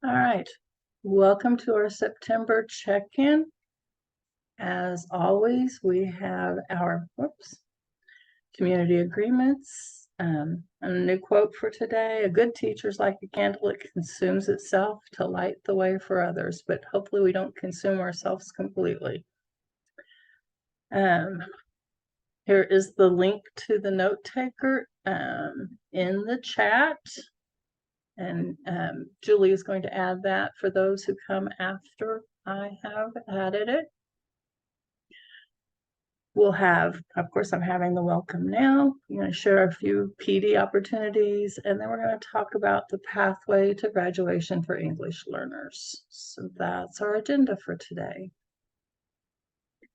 All right, welcome to our September check-in. As always, we have our community agreements. A new quote for today: a good teacher is like a candle, it consumes itself to light the way for others, but hopefully we don't consume ourselves completely. Here is the link to the note taker in the chat. And Julie is going to add that for those who come after I have added it. We'll have, of course, I'm having the welcome now. I'm going to share a few PD opportunities, and then we're going to talk about the pathway to graduation for English learners. So that's our agenda for today.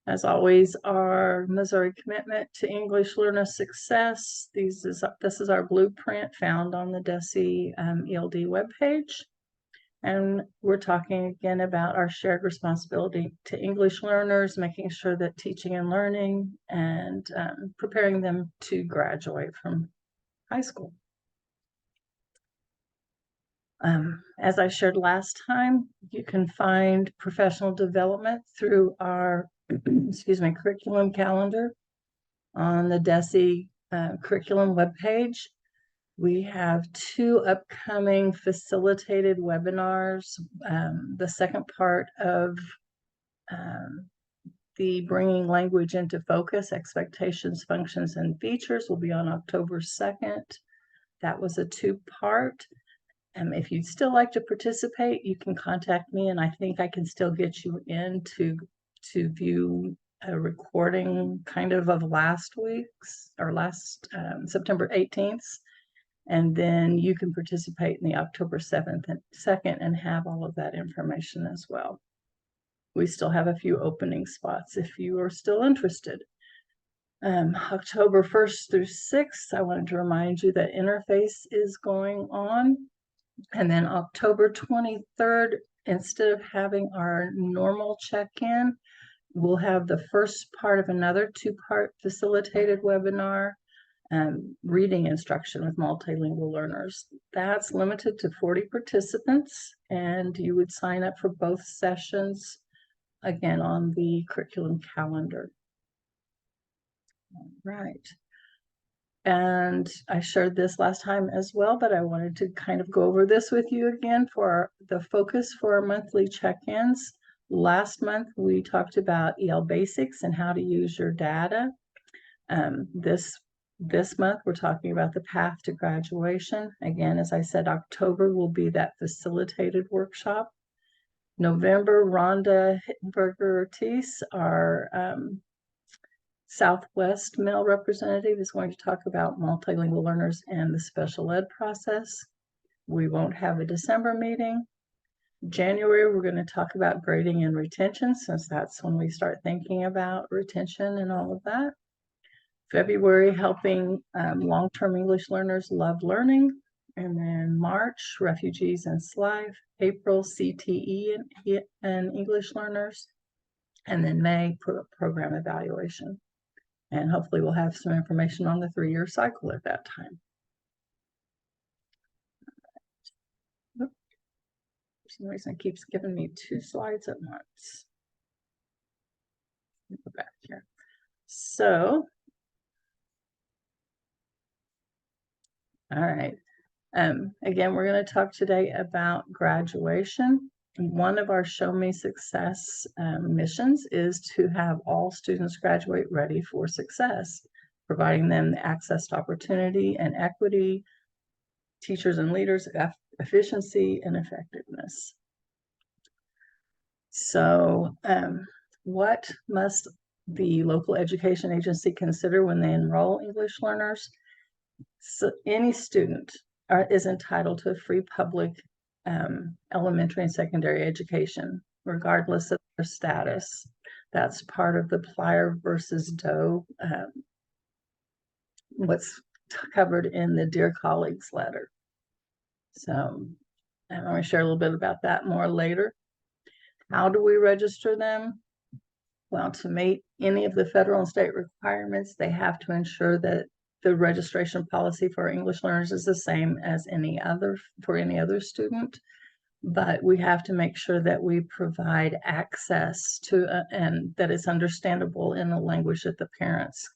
As always, our Missouri commitment to English learner success. This is our blueprint found on the DESE ELD webpage. And we're talking again about our shared responsibility to English learners, making sure that teaching and learning and preparing them to graduate from high school. As I shared last time, you can find professional development through our curriculum calendar on the DESE curriculum webpage. We have 2 upcoming facilitated webinars. The second part of the Bringing Language into Focus, Expectations, Functions, and Features will be on October 2nd. That was a 2-part. If you'd still like to participate, you can contact me, and I think I can still get you in to view a recording kind of last week's or last September 18th. And then you can participate in the October 7th and 2nd and have all of that information as well. We still have a few opening spots if you are still interested. October 1st through 6th, I wanted to remind you that Interface is going on. And then October 23rd, instead of having our normal check-in, we'll have the first part of another 2-part facilitated webinar, reading instruction with multilingual learners. That's limited to 40 participants, and you would sign up for both sessions again on the curriculum calendar. All right. And I shared this last time as well, but I wanted to kind of go over this with you again for the focus for our monthly check-ins. Last month, we talked about EL basics and how to use your data. This month, we're talking about the path to graduation. Again, as I said, October will be that facilitated workshop. November, Rhonda Hittenberger-Ortiz, our Southwest male representative, is going to talk about multilingual learners and the special ed process. We won't have a December meeting. January, we're going to talk about grading and retention, since that's when we start thinking about retention and all of that. February, helping long-term English learners love learning. And then March, refugees and SLIFE. April, CTE and English learners. And then May, program evaluation. And hopefully we'll have some information on the 3-year cycle at that time. For some reason, it keeps giving me 2 slides at once. Let me go back here. So, all right. Again, we're going to talk today about graduation. One of our Show Me Success missions is to have all students graduate ready for success, providing them the access to opportunity and equity, teachers and leaders, efficiency and effectiveness. So what must the local education agency consider when they enroll English learners? So any student is entitled to a free public elementary and secondary education, regardless of their status. That's part of the Plyer versus Doe, what's covered in the Dear Colleagues letter. So I'm going to share a little bit about that more later. How do we register them? Well, to meet any of the federal and state requirements, they have to ensure that the registration policy for English learners is the same as for any other student. but we have to make sure that we provide access to, and that it's understandable in a language that the parents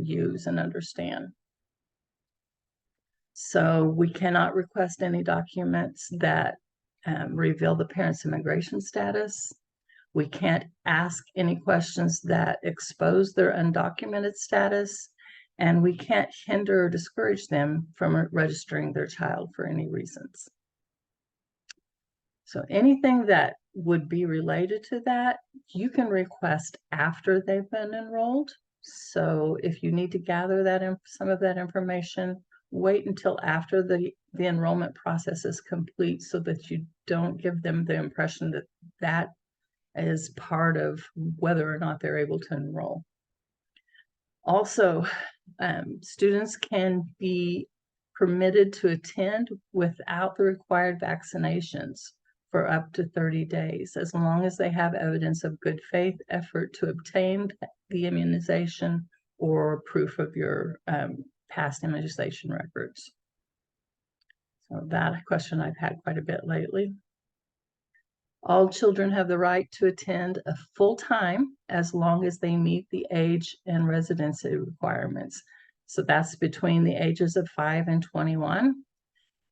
use and understand. So we cannot request any documents that reveal the parent's immigration status. We can't ask any questions that expose their undocumented status, and we can't hinder or discourage them from registering their child for any reasons. So anything that would be related to that, you can request after they've been enrolled. So if you need to gather that some of that information, wait until after the enrollment process is complete so that you don't give them the impression that that is part of whether or not they're able to enroll. Also, students can be permitted to attend without the required vaccinations for up to 30 days, as long as they have evidence of good faith effort to obtain the immunization or proof of your past immunization records. So that question I've had quite a bit lately. All children have the right to attend a full-time as long as they meet the age and residency requirements. So that's between the ages of 5 and 21.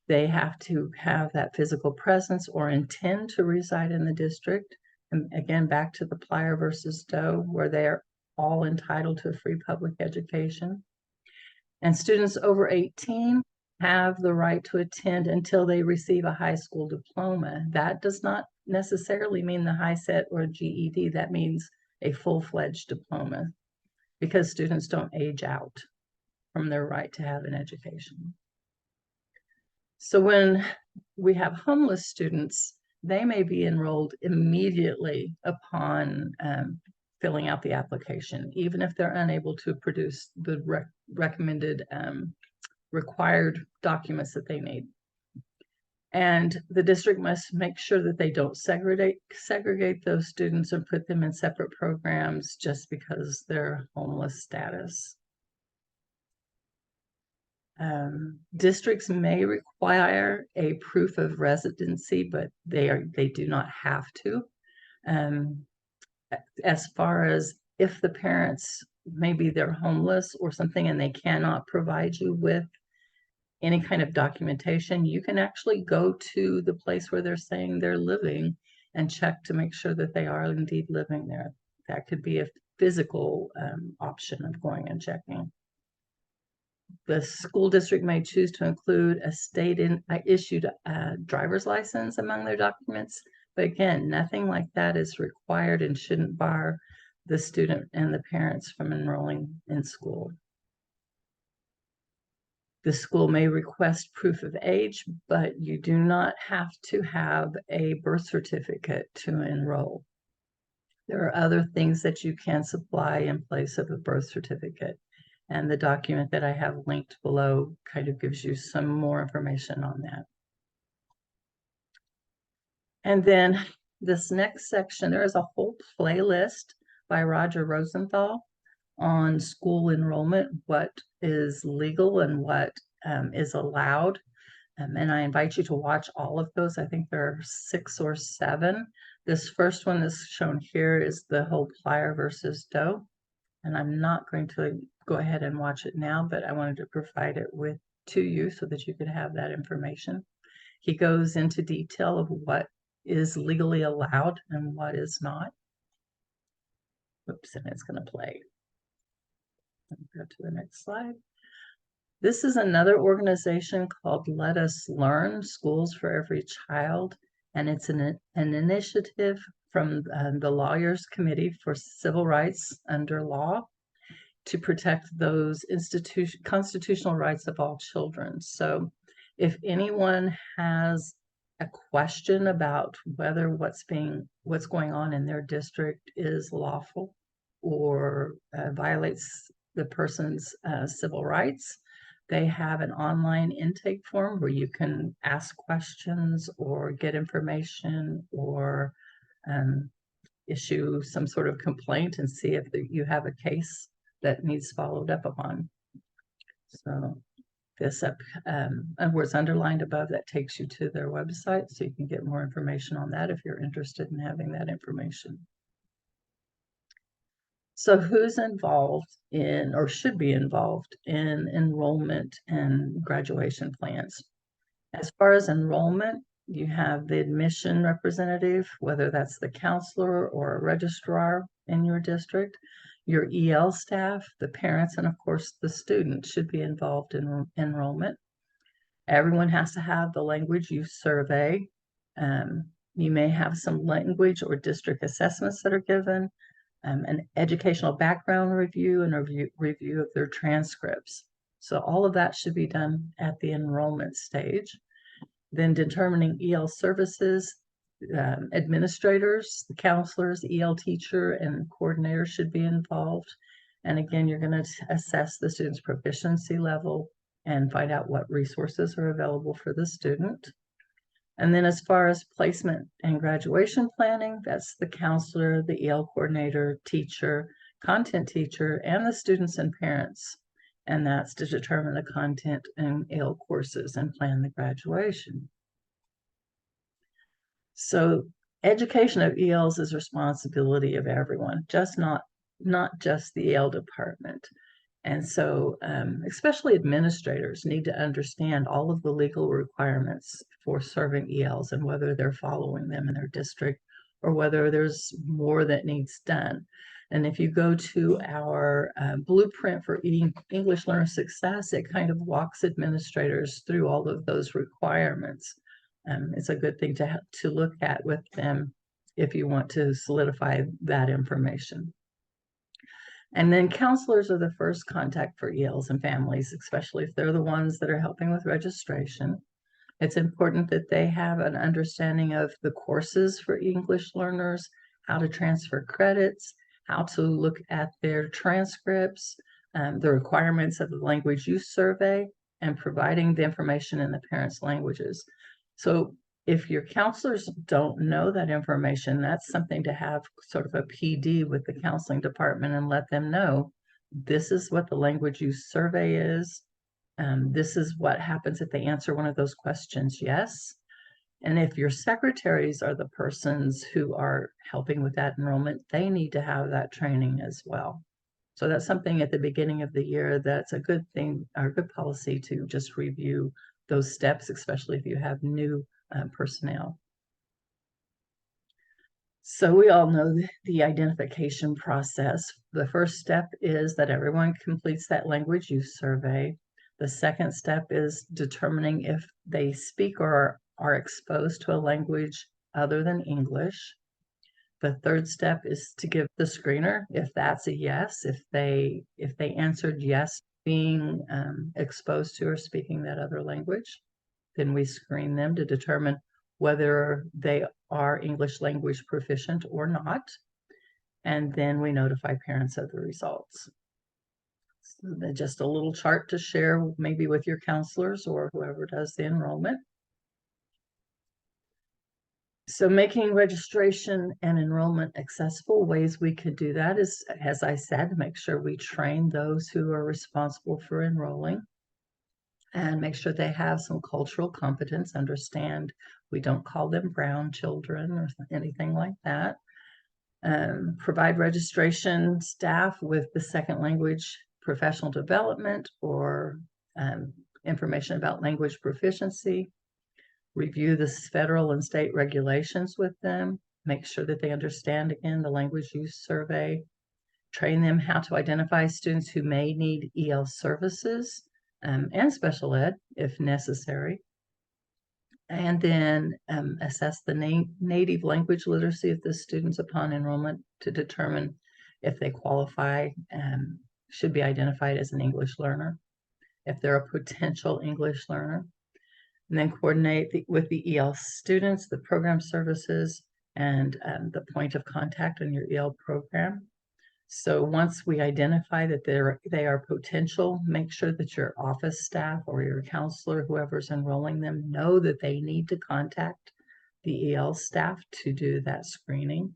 They have to have that physical presence or intend to reside in the district. And again, back to the Plyer versus Doe, where they are all entitled to a free public education. And students over 18 have the right to attend until they receive a high school diploma. That does not necessarily mean the high set or GED. That means a full-fledged diploma, because students don't age out from their right to have an education. So when we have homeless students, they may be enrolled immediately upon filling out the application, even if they're unable to produce the recommended required documents that they need. And the district must make sure that they don't segregate those students and put them in separate programs just because they're homeless status. Districts may require a proof of residency, but they do not have to. As far as if the parents, maybe they're homeless or something and they cannot provide you with any kind of documentation, you can actually go to the place where they're saying they're living and check to make sure that they are indeed living there. That could be a physical option of going and checking. The school district may choose to include a state-issued driver's license among their documents, but again, nothing like that is required and shouldn't bar the student and the parents from enrolling in school. The school may request proof of age, but you do not have to have a birth certificate to enroll. There are other things that you can supply in place of a birth certificate. And the document that I have linked below kind of gives you some more information on that. And then this next section, there is a whole playlist by Roger Rosenthal on school enrollment, what is legal and what is allowed. And I invite you to watch all of those. I think there are 6 or 7. This first one that's shown here is the whole Plyer versus Doe. And I'm not going to go ahead and watch it now, but I wanted to provide it to you so that you could have that information. He goes into detail of what is legally allowed and what is not. Oops, and it's going to play. Let me go to the next slide. This is another organization called Let Us Learn, Schools for Every Child, and it's an initiative from the Lawyers Committee for Civil Rights under Law to protect those constitutional rights of all children. So if anyone has a question about whether what's going on in their district is lawful or violates the person's civil rights, they have an online intake form where you can ask questions or get information or issue some sort of complaint and see if you have a case that needs followed up upon. So this up, and where it's underlined above, that takes you to their website, so you can get more information on that if you're interested in having that information. So who's involved in, or should be involved in, enrollment and graduation plans? As far as enrollment, you have the admission representative, whether that's the counselor or a registrar in your district. Your EL staff, the parents, and of course the students should be involved in enrollment. Everyone has to have the language use survey. You may have some language or district assessments that are given, an educational background review, and a review of their transcripts. So all of that should be done at the enrollment stage. Then determining EL services, administrators, the counselors, EL teacher, and coordinator should be involved. And again, you're going to assess the student's proficiency level and find out what resources are available for the student. And then as far as placement and graduation planning, that's the counselor, the EL coordinator, teacher, content teacher, and the students and parents. And that's to determine the content in EL courses and plan the graduation. So education of ELs is responsibility of everyone, not just the EL department. And so especially administrators need to understand all of the legal requirements for serving ELs and whether they're following them in their district or whether there's more that needs done. And if you go to our blueprint for English learner success, it kind of walks administrators through all of those requirements. It's a good thing to look at with them if you want to solidify that information. And then counselors are the first contact for ELs and families, especially if they're the ones that are helping with registration. It's important that they have an understanding of the courses for English learners, how to transfer credits, how to look at their transcripts, the requirements of the language use survey, and providing the information in the parents' languages. So if your counselors don't know that information, that's something to have sort of a PD with the counseling department and let them know this is what the language use survey is. This is what happens if they answer one of those questions, yes. And if your secretaries are the persons who are helping with that enrollment, they need to have that training as well. So that's something at the beginning of the year that's a good thing, or good policy to just review those steps, especially if you have new personnel. So we all know the identification process. The first step is that everyone completes that language use survey. The second step is determining if they speak or are exposed to a language other than English. The third step is to give the screener, if that's a yes, if they answered yes, being exposed to or speaking that other language, then we screen them to determine whether they are English language proficient or not. And then we notify parents of the results. So just a little chart to share maybe with your counselors or whoever does the enrollment. So making registration and enrollment accessible, ways we could do that is, as I said, make sure we train those who are responsible for enrolling and make sure they have some cultural competence, understand we don't call them brown children or anything like that. Provide registration staff with the second language professional development or information about language proficiency. Review the federal and state regulations with them. Make sure that they understand, again, the language use survey. Train them how to identify students who may need EL services and special ed if necessary. And then assess the native language literacy of the students upon enrollment to determine if they qualify and should be identified as an English learner, if they're a potential English learner. And then coordinate with the EL students, the program services, and the point of contact on your EL program. So once we identify that they are potential, make sure that your office staff or your counselor, whoever's enrolling them, know that they need to contact the EL staff to do that screening.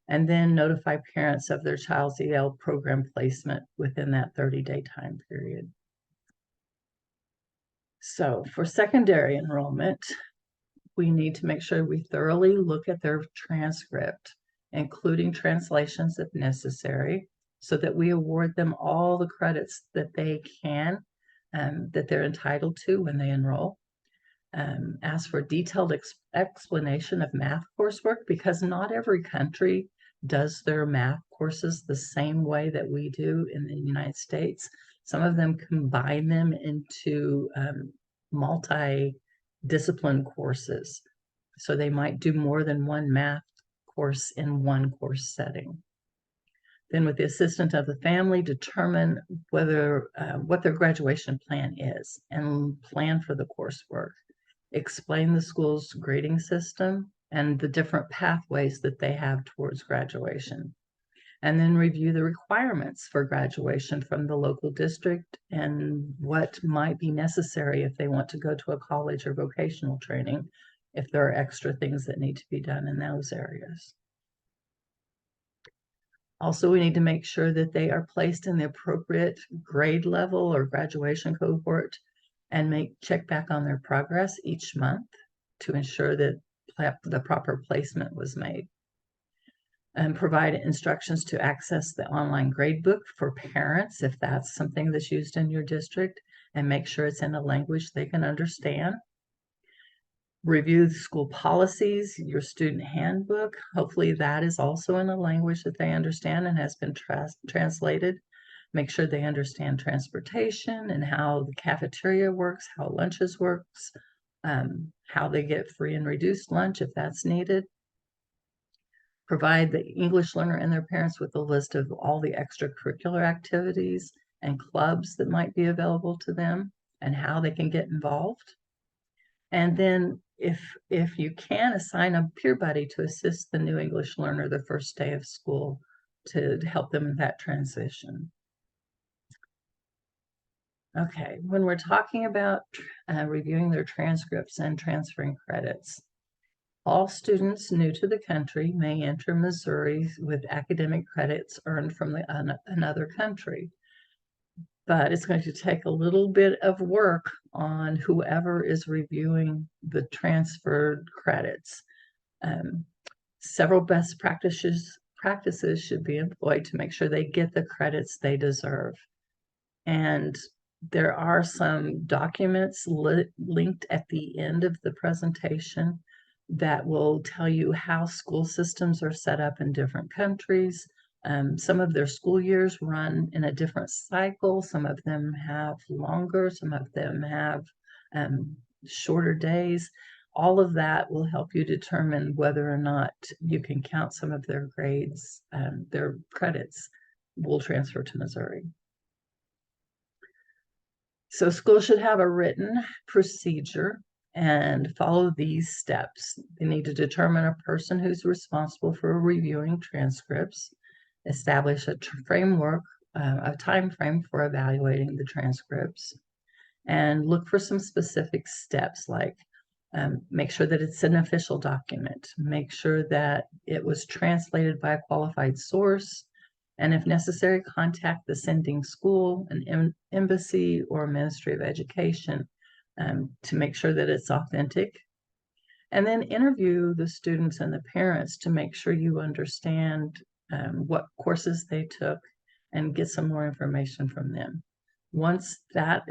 And then notify parents of their child's EL program placement within that 30-day time period. So for secondary enrollment, we need to make sure we thoroughly look at their transcript, including translations if necessary, so that we award them all the credits that they can, that they're entitled to when they enroll. Ask for detailed explanation of math coursework, because not every country does their math courses the same way that we do in the United States. Some of them combine them into multi-discipline courses. So they might do more than one math course in one course setting. Then with the assistance of the family, determine whether what their graduation plan is and plan for the coursework. Explain the school's grading system and the different pathways that they have towards graduation. And then review the requirements for graduation from the local district and what might be necessary if they want to go to a college or vocational training, if there are extra things that need to be done in those areas. Also, we need to make sure that they are placed in the appropriate grade level or graduation cohort, and check back on their progress each month to ensure that the proper placement was made. And provide instructions to access the online gradebook for parents if that's something that's used in your district, and make sure it's in a language they can understand. Review the school policies, your student handbook. Hopefully that is also in a language that they understand and has been translated. Make sure they understand transportation and how the cafeteria works, how lunches works, how they get free and reduced lunch if that's needed. Provide the English learner and their parents with a list of all the extracurricular activities and clubs that might be available to them and how they can get involved. And then if you can, assign a peer buddy to assist the new English learner the first day of school to help them in that transition. Okay, when we're talking about reviewing their transcripts and transferring credits, all students new to the country may enter Missouri with academic credits earned from another country. But it's going to take a little bit of work on whoever is reviewing the transferred credits. Several best practices should be employed to make sure they get the credits they deserve. And there are some documents linked at the end of the presentation that will tell you how school systems are set up in different countries. Some of their school years run in a different cycle. Some of them have longer, some of them have shorter days. All of that will help you determine whether or not you can count some of their grades, their credits will transfer to Missouri. So schools should have a written procedure and follow these steps. They need to determine a person who's responsible for reviewing transcripts, establish a framework, a time frame for evaluating the transcripts, and look for some specific steps like make sure that it's an official document, make sure that it was translated by a qualified source, and if necessary, contact the sending school, an embassy, or Ministry of Education to make sure that it's authentic. And then interview the students and the parents to make sure you understand what courses they took and get some more information from them. Once that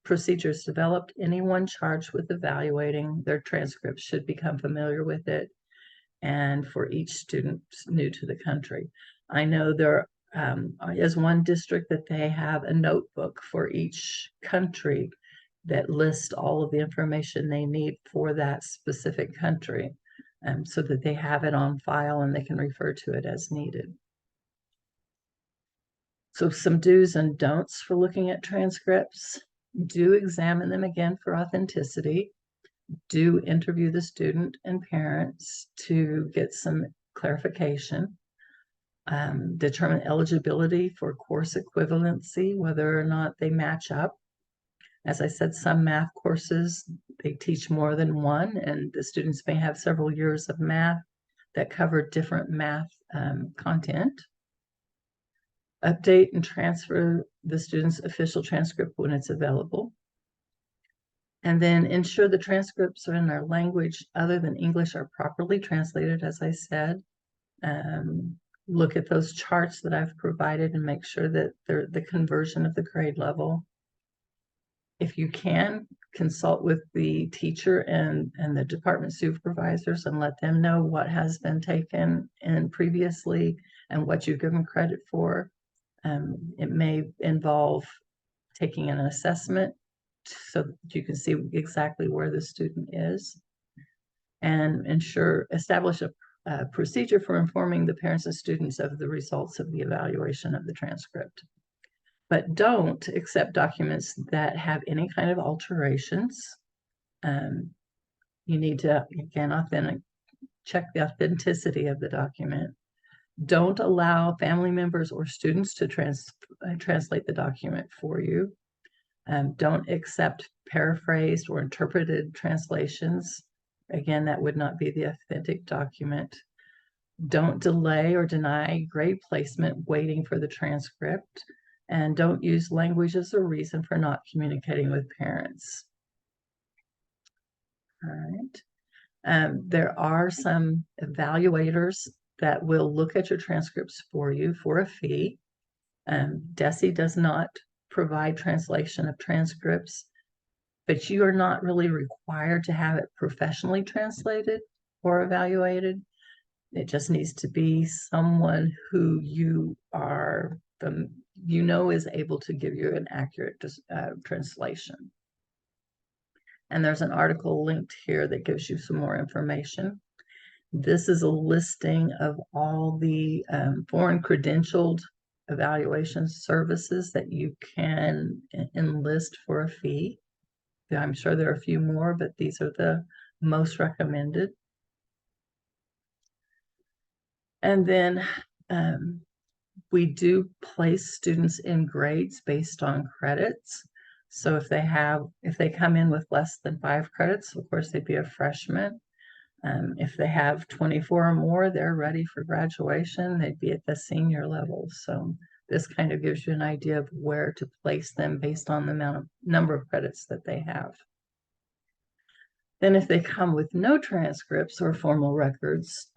procedure is developed, anyone charged with evaluating their transcripts should become familiar with it, and for each student new to the country. I know there is one district that they have a notebook for each country that lists all of the information they need for that specific country, so that they have it on file and they can refer to it as needed. So some do's and don'ts for looking at transcripts: do examine them again for authenticity. Do interview the student and parents to get some clarification. Determine eligibility for course equivalency, whether or not they match up. As I said, some math courses, they teach more than one, and the students may have several years of math that cover different math content. Update and transfer the student's official transcript when it's available. And then ensure the transcripts are in their language other than English are properly translated, as I said. Look at those charts that I've provided and make sure that they're the conversion of the grade level. If you can, consult with the teacher and the department supervisors and let them know what has been taken in previously and what you've given credit for. It may involve taking an assessment so that you can see exactly where the student is, and establish a procedure for informing the parents and students of the results of the evaluation of the transcript. But don't accept documents that have any kind of alterations. You need to, again, check the authenticity of the document. Don't allow family members or students to translate the document for you. Don't accept paraphrased or interpreted translations. Again, that would not be the authentic document. Don't delay or deny grade placement waiting for the transcript. And don't use language as a reason for not communicating with parents. All right. There are some evaluators that will look at your transcripts for you for a fee. DESE does not provide translation of transcripts, but you are not really required to have it professionally translated or evaluated. It just needs to be someone who you are, is able to give you an accurate translation. And there's an article linked here that gives you some more information. This is a listing of all the foreign credentialed evaluation services that you can enlist for a fee. I'm sure there are a few more, but these are the most recommended. And then we do place students in grades based on credits. So if they come in with less than 5 credits, of course, they'd be a freshman. If they have 24 or more, they're ready for graduation. They'd be at the senior level. So this kind of gives you an idea of where to place them based on the number of credits that they have. Then if they come with no transcripts or formal records,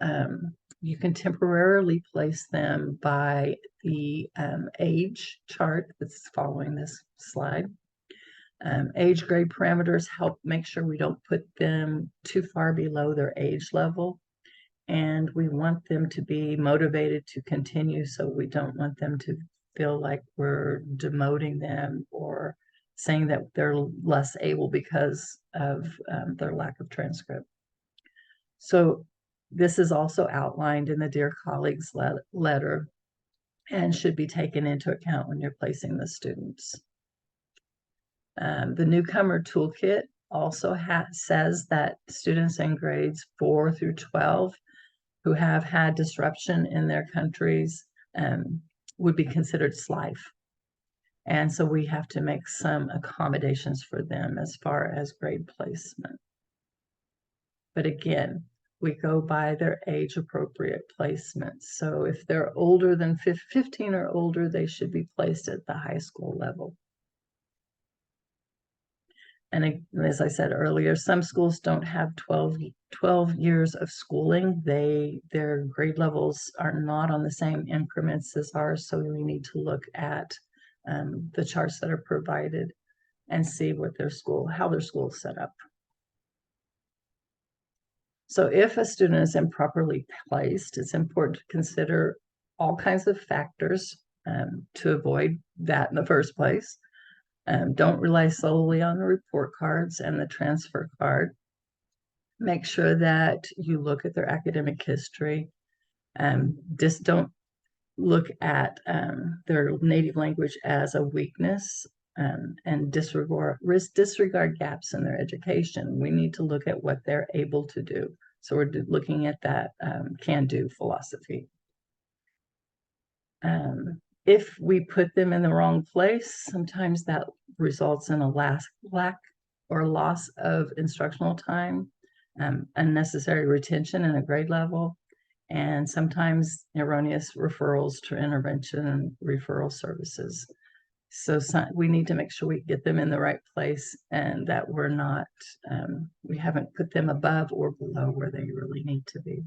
you can temporarily place them by the age chart that's following this slide. Age grade parameters help make sure we don't put them too far below their age level. And we want them to be motivated to continue, so we don't want them to feel like we're demoting them or saying that they're less able because of their lack of transcript. So this is also outlined in the Dear Colleagues letter and should be taken into account when you're placing the students. The newcomer toolkit also says that students in grades 4 through 12 who have had disruption in their countries would be considered SLIFE. And so we have to make some accommodations for them as far as grade placement. But again, we go by their age appropriate placements. So if they're older than 15 or older, they should be placed at the high school level. And as I said earlier, some schools don't have 12 years of schooling. Their grade levels are not on the same increments as ours, so we need to look at the charts that are provided and see what how their school is set up. So if a student is improperly placed, it's important to consider all kinds of factors to avoid that in the first place. Don't rely solely on the report cards and the transfer card. Make sure that you look at their academic history. Just don't look at their native language as a weakness and disregard gaps in their education. We need to look at what they're able to do. So we're looking at that can-do philosophy. If we put them in the wrong place, sometimes that results in a lack or loss of instructional time, unnecessary retention in a grade level, and sometimes erroneous referrals to intervention and referral services. So we need to make sure we get them in the right place and that we're not, we haven't put them above or below where they really need to be.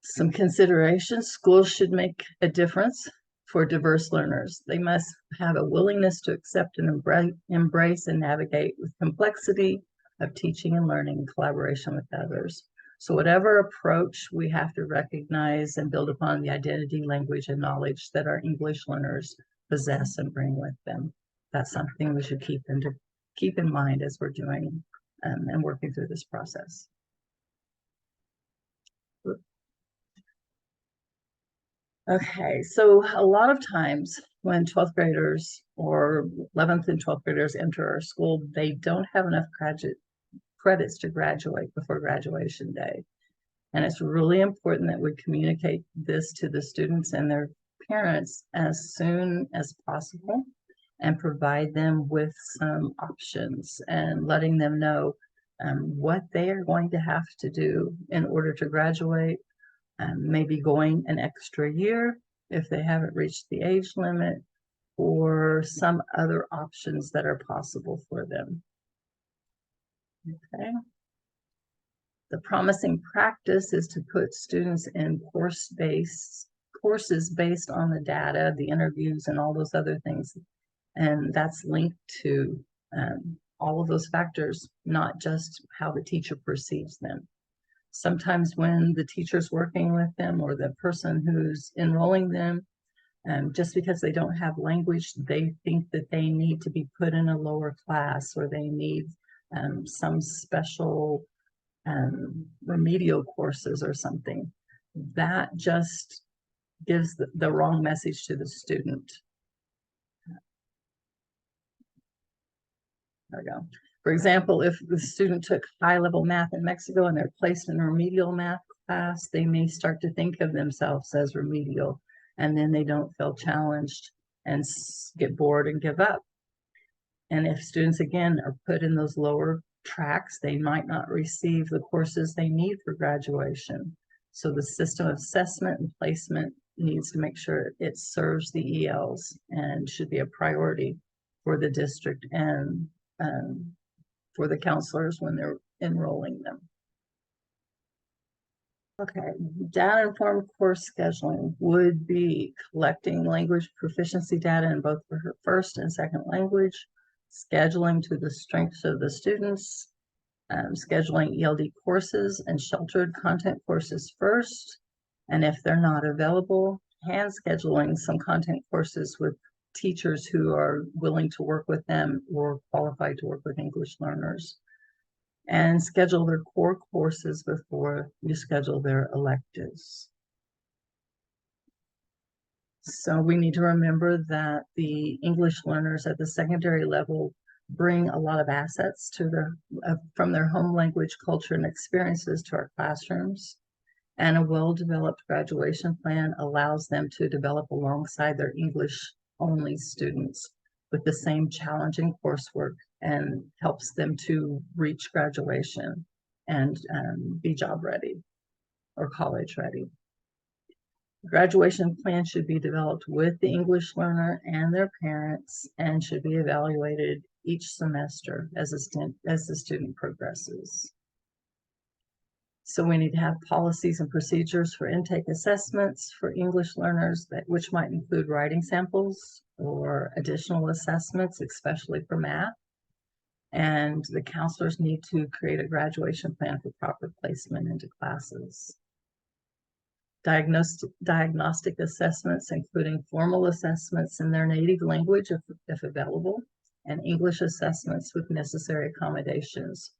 Some considerations: schools should make a difference for diverse learners. They must have a willingness to accept and embrace and navigate with complexity of teaching and learning in collaboration with others. So whatever approach, we have to recognize and build upon the identity, language, and knowledge that our English learners possess and bring with them. That's something we should keep in mind as we're doing and working through this process. Okay, so a lot of times when 12th graders or 11th and 12th graders enter our school, they don't have enough credits to graduate before graduation day. And it's really important that we communicate this to the students and their parents as soon as possible and provide them with some options and letting them know what they are going to have to do in order to graduate. Maybe going an extra year if they haven't reached the age limit, or some other options that are possible for them. Okay. The promising practice is to put students in courses based on the data, the interviews, and all those other things. And that's linked to all of those factors, not just how the teacher perceives them. Sometimes when the teacher's working with them or the person who's enrolling them, just because they don't have language, they think that they need to be put in a lower class or they need some special remedial courses or something. That just gives the wrong message to the student. There we go. For example, if the student took high-level math in Mexico and they're placed in a remedial math class, they may start to think of themselves as remedial, and then they don't feel challenged and get bored and give up. And if students, again, are put in those lower tracks, they might not receive the courses they need for graduation. So the system of assessment and placement needs to make sure it serves the ELs and should be a priority for the district and for the counselors when they're enrolling them. Okay, data-informed course scheduling would be collecting language proficiency data in both her first and second language, scheduling to the strengths of the students, scheduling ELD courses and sheltered content courses first, and if they're not available, hand scheduling some content courses with teachers who are willing to work with them or qualified to work with English learners, and schedule their core courses before you schedule their electives. So we need to remember that the English learners at the secondary level bring a lot of assets to from their home language, culture, and experiences to our classrooms. And a well-developed graduation plan allows them to develop alongside their English-only students with the same challenging coursework and helps them to reach graduation and be job ready or college ready. Graduation plan should be developed with the English learner and their parents and should be evaluated each semester as the student progresses. So we need to have policies and procedures for intake assessments for English learners, which might include writing samples or additional assessments, especially for math. And the counselors need to create a graduation plan for proper placement into classes. Diagnostic assessments, including formal assessments in their native language, if available, and English assessments with necessary accommodations,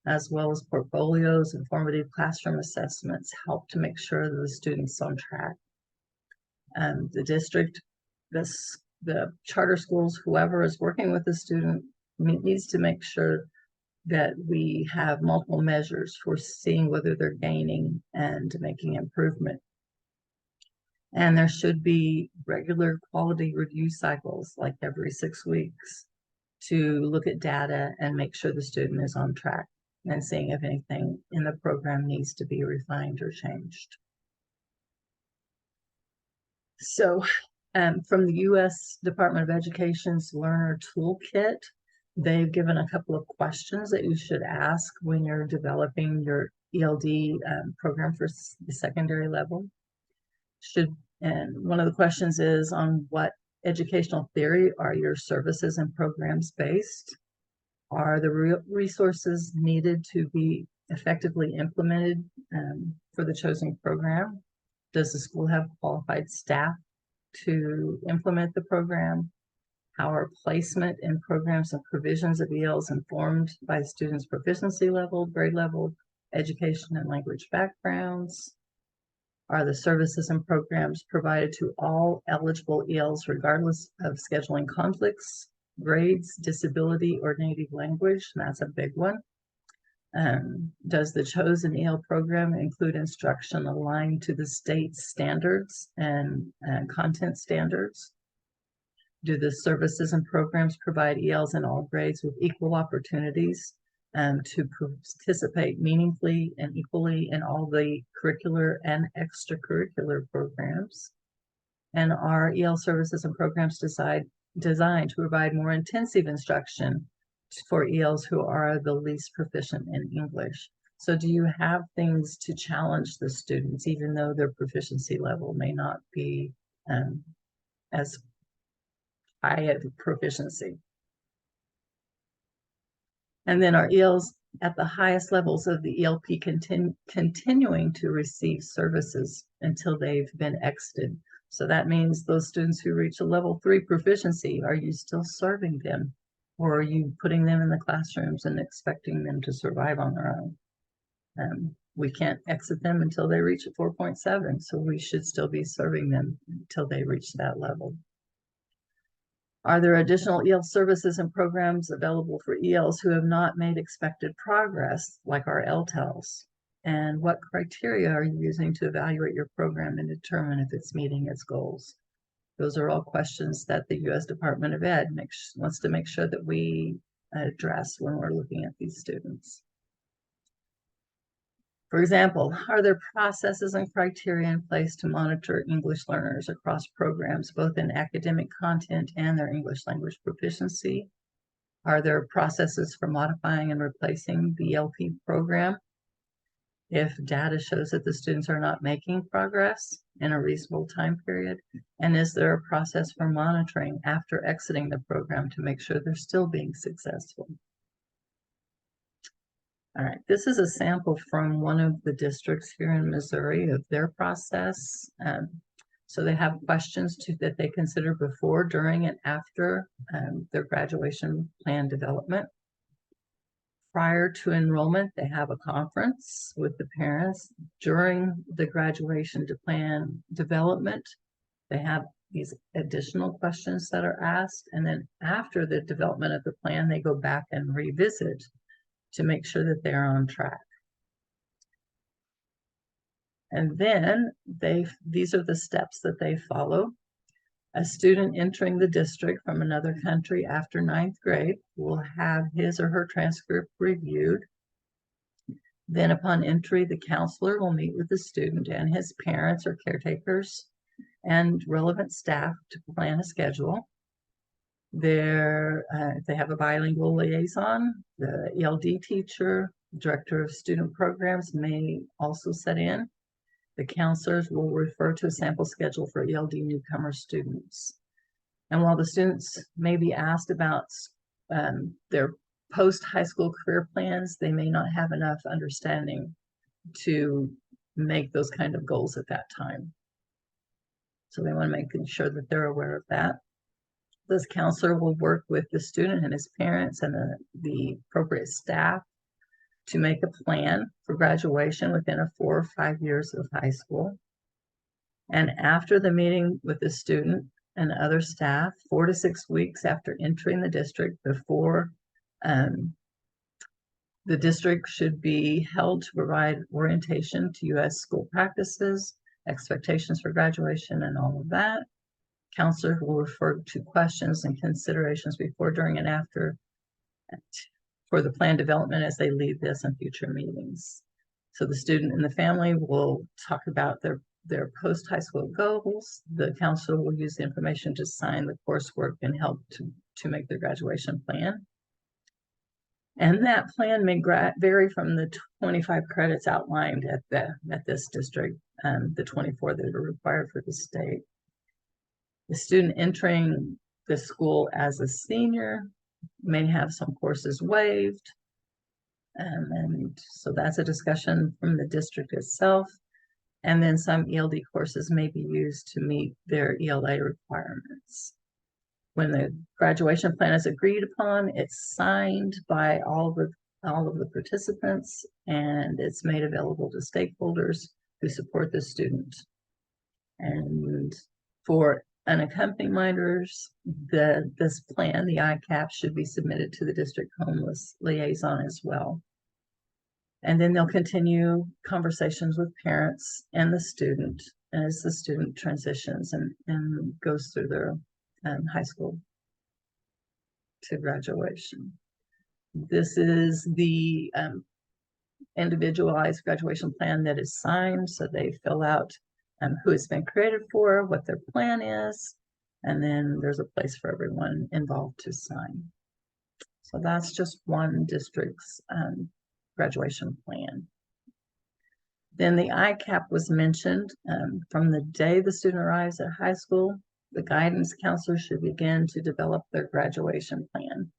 as well as portfolios and formative classroom assessments, help to make sure that the student's on track. The district, the charter schools, whoever is working with the student needs to make sure that we have multiple measures for seeing whether they're gaining and making improvement. And there should be regular quality review cycles, like every 6 weeks, to look at data and make sure the student is on track and seeing if anything in the program needs to be refined or changed. So From the U.S. Department of Education's Learner Toolkit, they've given a couple of questions that you should ask when you're developing your ELD program for the secondary level. And one of the questions is, on what educational theory are your services and programs based? Are the resources needed to be effectively implemented for the chosen program? Does the school have qualified staff to implement the program? How are placement in programs and provisions of ELs informed by students' proficiency level, grade level, education and language backgrounds? Are the services and programs provided to all eligible ELs regardless of scheduling conflicts, grades, disability, or native language? And that's a big one. Does the chosen EL program include instruction aligned to the state's standards and content standards? Do the services and programs provide ELs in all grades with equal opportunities to participate meaningfully and equally in all the curricular and extracurricular programs? And are EL services and programs designed to provide more intensive instruction for ELs who are the least proficient in English? So do you have things to challenge the students, even though their proficiency level may not be as high at proficiency? And then are ELs at the highest levels of the ELP continuing to receive services until they've been exited? So that means those students who reach a level 3 proficiency, are you still serving them? Or are you putting them in the classrooms and expecting them to survive on their own? We can't exit them until they reach a 4.7, so we should still be serving them until they reach that level. Are there additional EL services and programs available for ELs who have not made expected progress, like our LTELs? And what criteria are you using to evaluate your program and determine if it's meeting its goals? Those are all questions that the U.S. Department of Ed wants to make sure that we address when we're looking at these students. For example, are there processes and criteria in place to monitor English learners across programs, both in academic content and their English language proficiency? Are there processes for modifying and replacing the ELP program if data shows that the students are not making progress in a reasonable time period? And is there a process for monitoring after exiting the program to make sure they're still being successful? All right, this is a sample from one of the districts here in Missouri of their process. So they have questions that they consider before, during, and after their graduation plan development. Prior to enrollment, they have a conference with the parents. During the graduation plan development, they have these additional questions that are asked. And then after the development of the plan, they go back and revisit to make sure that they're on track. And then these are the steps that they follow. A student entering the district from another country after 9th grade will have his or her transcript reviewed. Then upon entry, the counselor will meet with the student and his parents or caretakers and relevant staff to plan a schedule. If they have a bilingual liaison, the ELD teacher, director of student programs may also set in. The counselors will refer to a sample schedule for ELD newcomer students. And while the students may be asked about their post-high school career plans, they may not have enough understanding to make those kind of goals at that time. So they want to make sure that they're aware of that. This counselor will work with the student and his parents and the appropriate staff to make a plan for graduation within 4 or 5 years of high school. And after the meeting with the student and other staff, 4 to 6 weeks after entering the district, before the district should be held to provide orientation to U.S. school practices, expectations for graduation, and all of that. Counselors will refer to questions and considerations before, during, and after for the plan development as they lead this in future meetings. So the student and the family will talk about their post-high school goals. The counselor will use the information to sign the coursework and help to make their graduation plan. And that plan may vary from the 25 credits outlined at this district, the 24 that are required for the state. The student entering the school as a senior may have some courses waived. And so that's a discussion from the district itself. And then some ELD courses may be used to meet their ELA requirements. When the graduation plan is agreed upon, it's signed by all of the participants, and it's made available to stakeholders who support the student. And for unaccompanied minors, this plan, the ICAP, should be submitted to the district homeless liaison as well. And then they'll continue conversations with parents and the student as the student transitions and goes through their high school to graduation. This is the individualized graduation plan that is signed. So they fill out who it's been created for, what their plan is, and then there's a place for everyone involved to sign. So that's just one district's graduation plan. Then the ICAP was mentioned. From the day the student arrives at high school, the guidance counselor should begin to develop their graduation plan.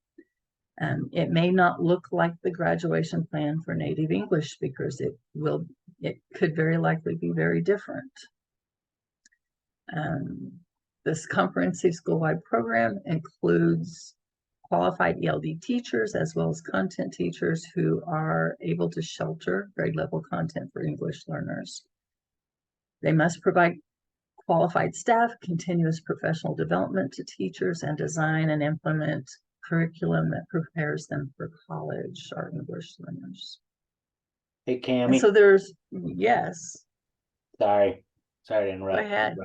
It may not look like the graduation plan for native English speakers. It could very likely be very different. This comprehensive school-wide program includes qualified ELD teachers as well as content teachers who are able to shelter grade level content for English learners. They must provide qualified staff, continuous professional development to teachers, and design and implement curriculum that prepares them for college, our English learners. Hey, Cammie. And so there's, yes. Sorry to interrupt. Go ahead.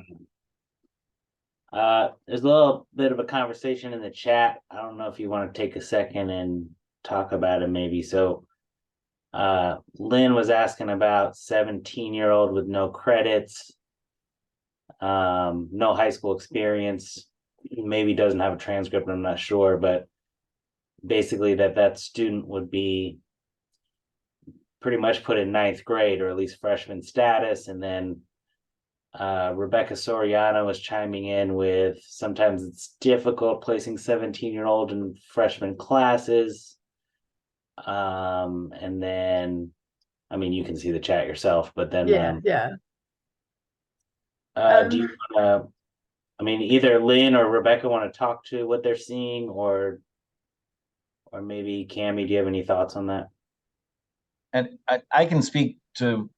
There's a little bit of a conversation in the chat. I don't know if you want to take a second and talk about it maybe. So Lynn was asking about 17-year-old with no credits, no high school experience, maybe doesn't have a transcript, I'm not sure, but basically that student would be pretty much put in 9th grade or at least freshman status. And then Rebecca Soriano was chiming in with sometimes it's difficult placing 17-year-old in freshman classes. And then, I mean, you can see the chat yourself, but then do you want to, I mean, either Lynn or Rebecca want to talk to what they're seeing, or maybe Cammie, do you have any thoughts on that? And I can speak to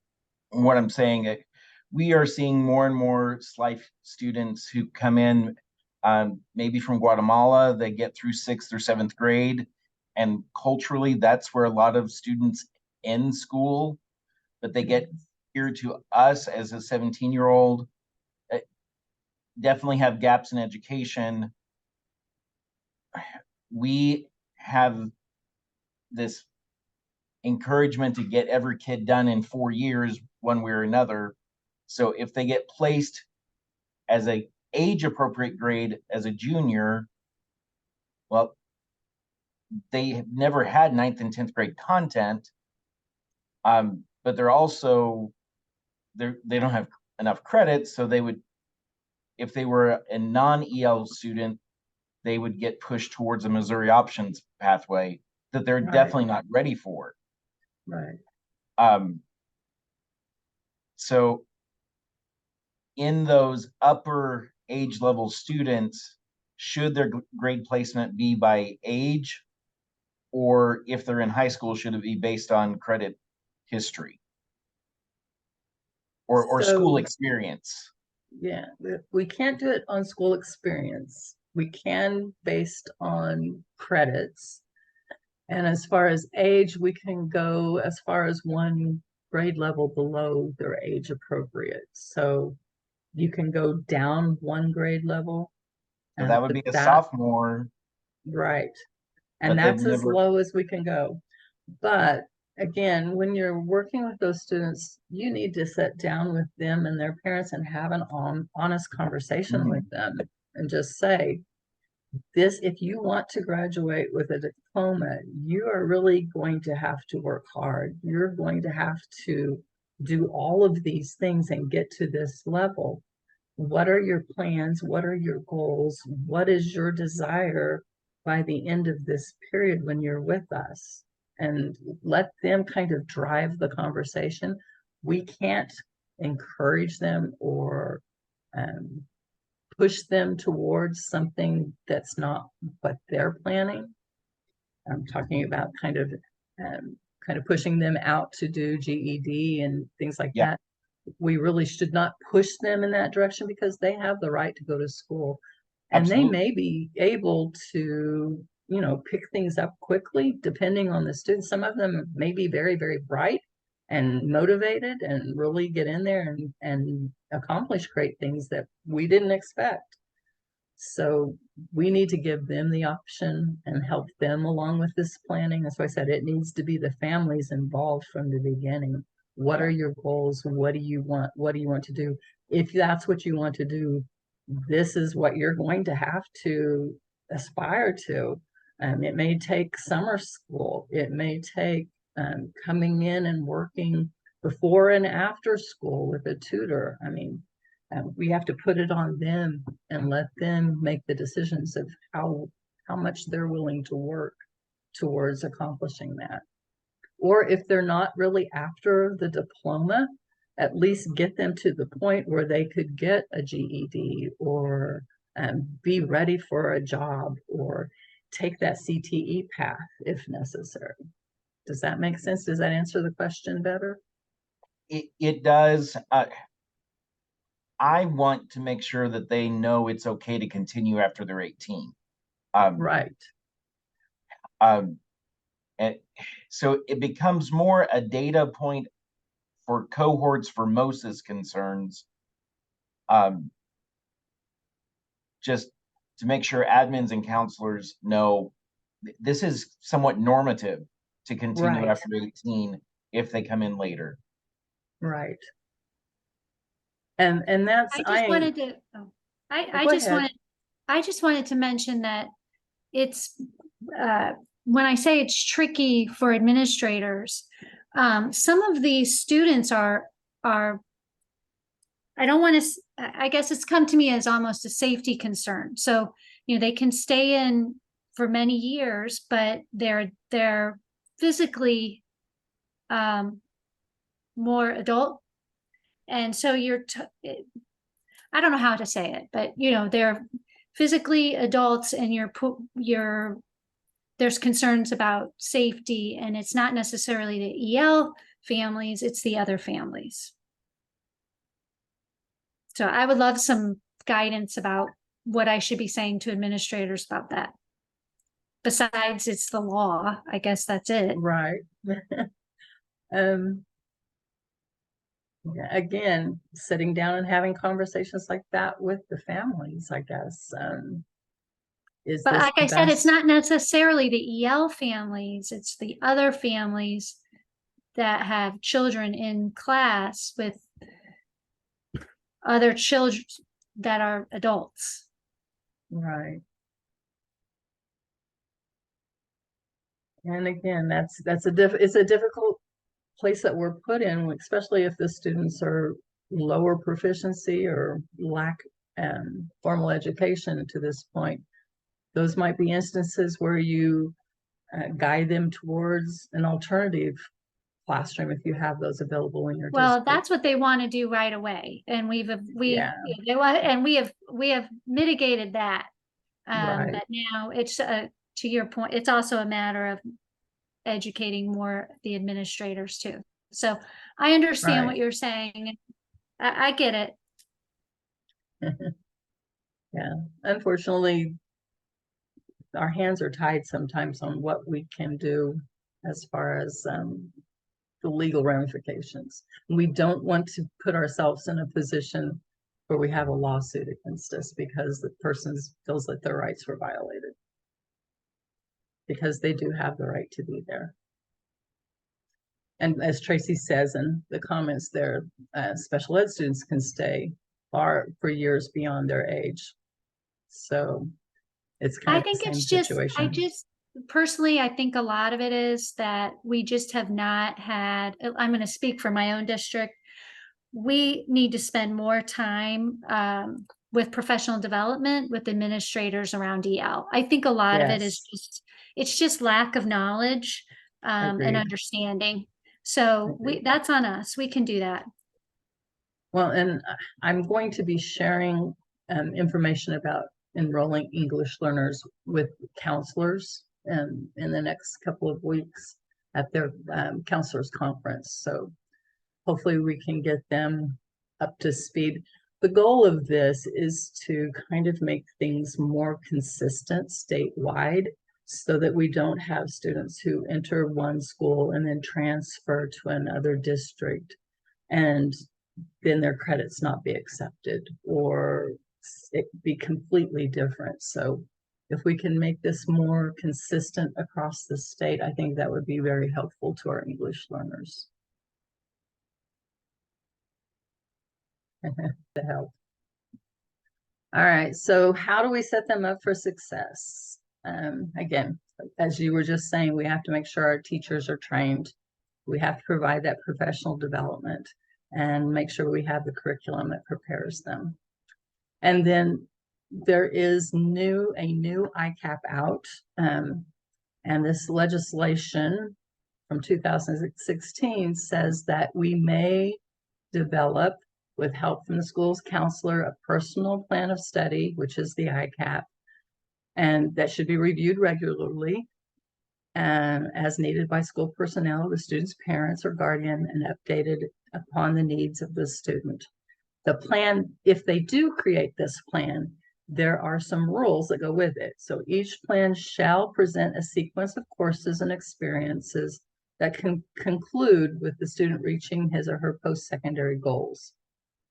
what I'm saying. We are seeing more and more SLIFE students who come in, maybe from Guatemala. They get through 6th or 7th grade, and culturally, that's where a lot of students end school. But they get here to us as a 17-year-old, definitely have gaps in education. We have this encouragement to get every kid done in 4 years, one way or another. So if they get placed as a age-appropriate grade as a junior, well, they have never had 9th and 10th grade content, but they're also, they don't have enough credits, so they would, if they were a non-EL student, they would get pushed towards a Missouri options pathway that they're definitely not ready for. Right. So in those upper age level students, should their grade placement be by age, or if they're in high school, should it be based on credit history or school experience? Yeah, we can't do it on school experience. We can based on credits. And as far as age, we can go as far as one grade level below their age appropriate. So you can go down one grade level. So that would be a sophomore. Right. And that's as low as we can go. But again, when you're working with those students, you need to sit down with them and their parents and have an honest conversation with them and just say, this, if you want to graduate with a diploma, you are really going to have to work hard. You're going to have to do all of these things and get to this level. What are your plans? What are your goals? What is your desire by the end of this period when you're with us? And let them kind of drive the conversation. We can't encourage them or push them towards something that's not what they're planning. I'm talking about kind of pushing them out to do GED and things like Yeah. that. We really should not push them in that direction because they have the right to go to school, and Absolutely. they may be able to, you know, pick things up quickly depending on the students. Some of them may be very, very bright and motivated and really get in there and accomplish great things that we didn't expect. So we need to give them the option and help them along with this planning. That's why I said it needs to be the families involved from the beginning. What are your goals? What do you want? What do you want to do? If that's what you want to do, this is what you're going to have to aspire to. It may take summer school. It may take coming in and working before and after school with a tutor. I mean, we have to put it on them and let them make the decisions of how much they're willing to work towards accomplishing that. Or if they're not really after the diploma, at least get them to the point where they could get a GED or be ready for a job or take that CTE path if necessary. Does that make sense? Does that answer the question better? It does. I want to make sure that they know it's okay to continue after they're 18. Right. And so it becomes more a data point for cohorts for MOSIS concerns. Just to make sure admins and counselors know this is somewhat normative to continue Right. after 18 if they come in later. Right. And that's I just wanted to, I go just ahead. wanted to mention that it's, when I say it's tricky for administrators, some of these students are, I don't want to, I guess it's come to me as almost a safety concern. So, you know, they can stay in for many years, but they're physically more adult. And so I don't know how to say it, but you know, they're physically adults and there's concerns about safety, and it's not necessarily the EL families, it's the other families. So I would love some guidance about what I should be saying to administrators about that. Besides, it's the law. I guess that's it. Right. Yeah, again, sitting down and having conversations like that with the families, I guess. But like I said, it's not necessarily the EL families, it's the other families that have children in class with other children that are adults. Right. And again, it's a difficult place that we're put in, especially if the students are lower proficiency or lack formal education to this point. Those might be instances where you guide them towards an alternative classroom if you have those available in your district. That's what they want to do right away, and we have mitigated that. Right. But now it's to your point, it's also a matter of educating more the administrators too. So I understand what you're saying. I get it. Yeah, unfortunately, our hands are tied sometimes on what we can do as far as the legal ramifications. We don't want to put ourselves in a position where we have a lawsuit against us because the person feels that their rights were violated, because they do have the right to be there. And as Tracy says in the comments there, special ed students can stay for years beyond their age. So it's kind I of the think same it's just, situation. personally, I think a lot of it is that we just have not had, I'm going to speak for my own district. We need to spend more time with professional development with administrators around EL. I think a lot of it is Yes. it's just lack of knowledge and Agreed. understanding. So that's on us. We can do that. Well, and I'm going to be sharing information about enrolling English learners with counselors in the next couple of weeks at their counselors conference. So hopefully we can get them up to speed. The goal of this is to kind of make things more consistent statewide so that we don't have students who enter one school and then transfer to another district and then their credits not be accepted or it be completely different. So if we can make this more consistent across the state, I think that would be very helpful to our English learners. To help. All right, so how do we set them up for success? Again, as you were just saying, we have to make sure our teachers are trained. We have to provide that professional development and make sure we have the curriculum that prepares them. And then there is a new ICAP out, and this legislation from 2016 says that we may develop, with help from the school's counselor, a personal plan of study, which is the ICAP, and that should be reviewed regularly and as needed by school personnel, the student's parents or guardian, and updated upon the needs of the student. The plan, if they do create this plan, there are some rules that go with it. So each plan shall present a sequence of courses and experiences that can conclude with the student reaching his or her post-secondary goals,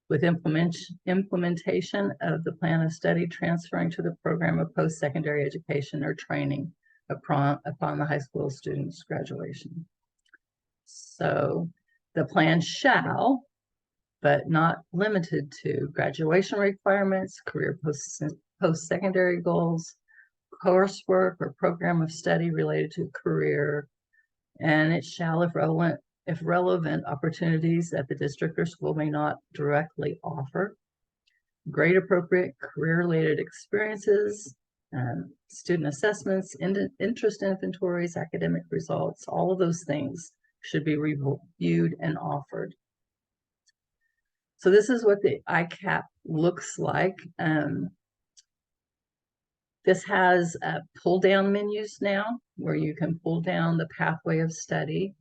with implementation of the plan of study transferring to the program of post-secondary education or training upon the high school student's graduation. So the plan shall, but not limited to, graduation requirements, career post-secondary goals, coursework or program of study related to career, and it shall, if relevant, opportunities that the district or school may not directly offer, grade appropriate career-related experiences, student assessments, interest inventories, academic results, all of those things should be reviewed and offered. So this is what the ICAP looks like. This has pull-down menus now where you can pull down the pathway of study.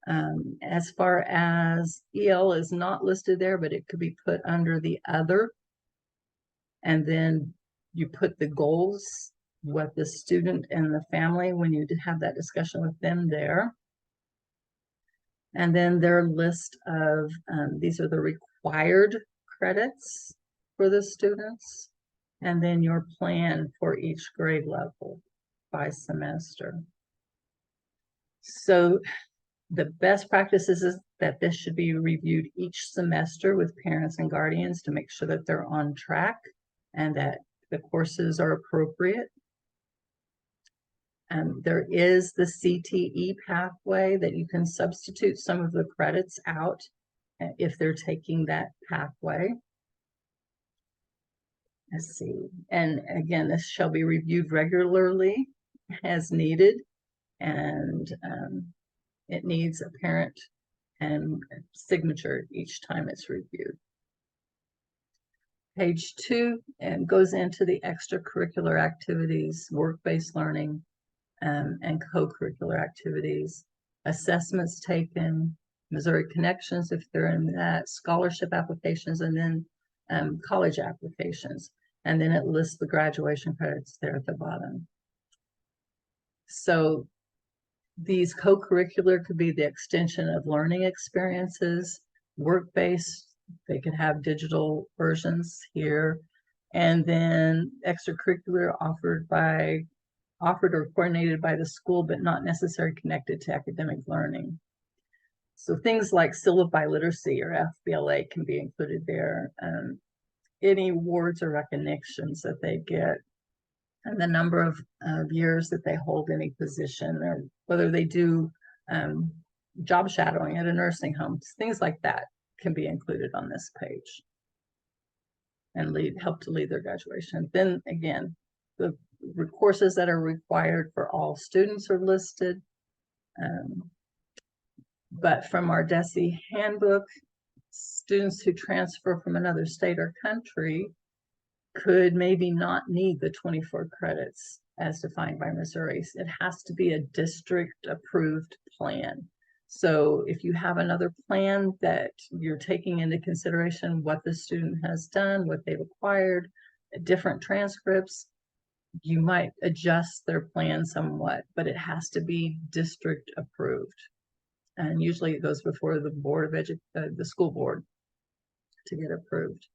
As far as EL is not listed there, but it could be put under the other. And then you put the goals, what the student and the family, when you have that discussion with them there. And then their list of, these are the required credits for the students. And then your plan for each grade level by semester. So the best practices is that this should be reviewed each semester with parents and guardians to make sure that they're on track and that the courses are appropriate. There is the CTE pathway that you can substitute some of the credits out if they're taking that pathway. Let's see. And again, this shall be reviewed regularly as needed. And it needs a parent and signature each time it's reviewed. Page 2 and goes into the extracurricular activities, work-based learning, and co-curricular activities, assessments taken, Missouri Connections if they're in that, scholarship applications, and then college applications. And then it lists the graduation credits there at the bottom. So these co-curricular could be the extension of learning experiences, work-based, they could have digital versions here, and then extracurricular offered or coordinated by the school, but not necessarily connected to academic learning. So things like Seal of Biliteracy or FBLA can be included there. Any awards or recognitions that they get, and the number of years that they hold any position, or whether they do job shadowing at a nursing home, things like that can be included on this page and help to lead their graduation. Then again, the courses that are required for all students are listed. But from our DESE handbook, students who transfer from another state or country could maybe not need the 24 credits as defined by Missouri. It has to be a district approved plan. So if you have another plan that you're taking into consideration what the student has done, what they've acquired, different transcripts, you might adjust their plan somewhat, but it has to be district approved. And usually it goes before the board of the school board to get approved.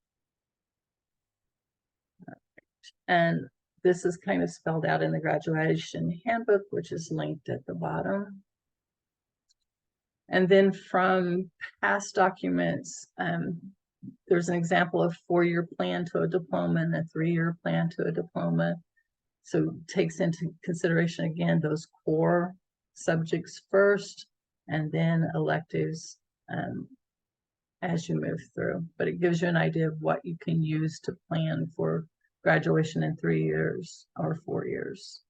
And this is kind of spelled out in the graduation handbook, which is linked at the bottom. And then from past documents, there's an example of 4-year plan to a diploma and a 3-year plan to a diploma. So takes into consideration, again, those core subjects first, and then electives as you move through. But it gives you an idea of what you can use to plan for graduation in 3 years or 4 years.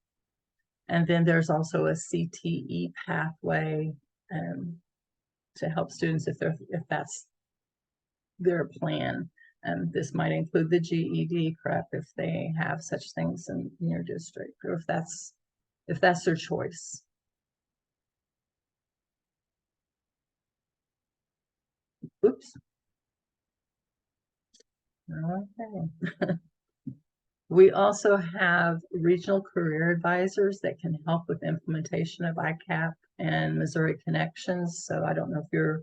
And then there's also a CTE pathway to help students if that's their plan. And this might include the GED prep if they have such things in your district, or if that's their choice. Oops. Okay. We also have regional career advisors that can help with implementation of ICAP and Missouri Connections. So I don't know if you're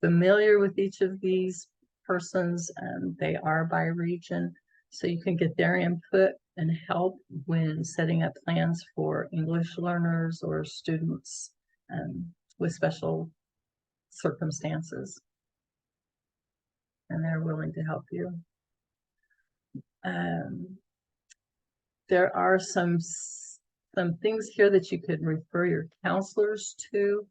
familiar with each of these persons. They are by region, so you can get their input and help when setting up plans for English learners or students with special circumstances. And they're willing to help you. There are some things here that you could refer your counselors to.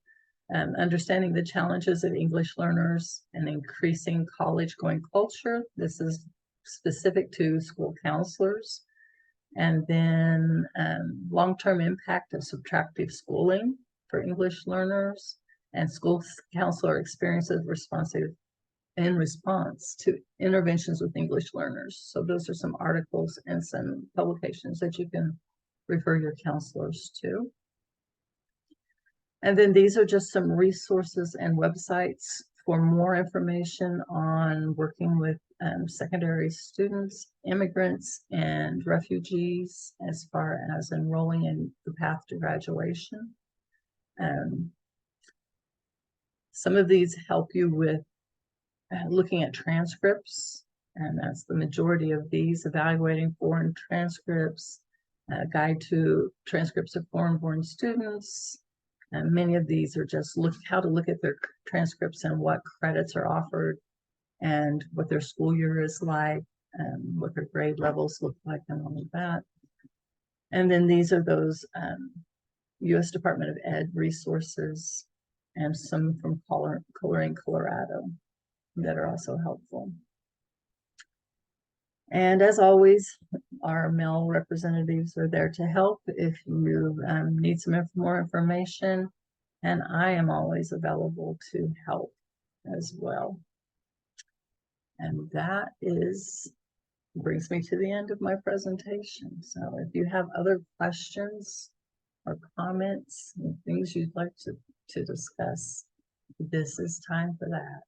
Understanding the challenges of English learners and increasing college-going culture. This is specific to school counselors. And then long-term impact of subtractive schooling for English learners, and school counselor experiences in response to interventions with English learners. So those are some articles and some publications that you can refer your counselors to. And then these are just some resources and websites for more information on working with secondary students, immigrants, and refugees as far as enrolling in the path to graduation. Some of these help you with looking at transcripts, and that's the majority of these, evaluating foreign transcripts, guide to transcripts of foreign-born students. And many of these are just how to look at their transcripts and what credits are offered and what their school year is like, what their grade levels look like and all of that. And then these are those U.S. Department of Ed resources and some from Coloring Colorado that are also helpful. And as always, our male representatives are there to help if you need some more information, and I am always available to help as well. And that brings me to the end of my presentation. So if you have other questions or comments and things you'd like to discuss, this is time for that.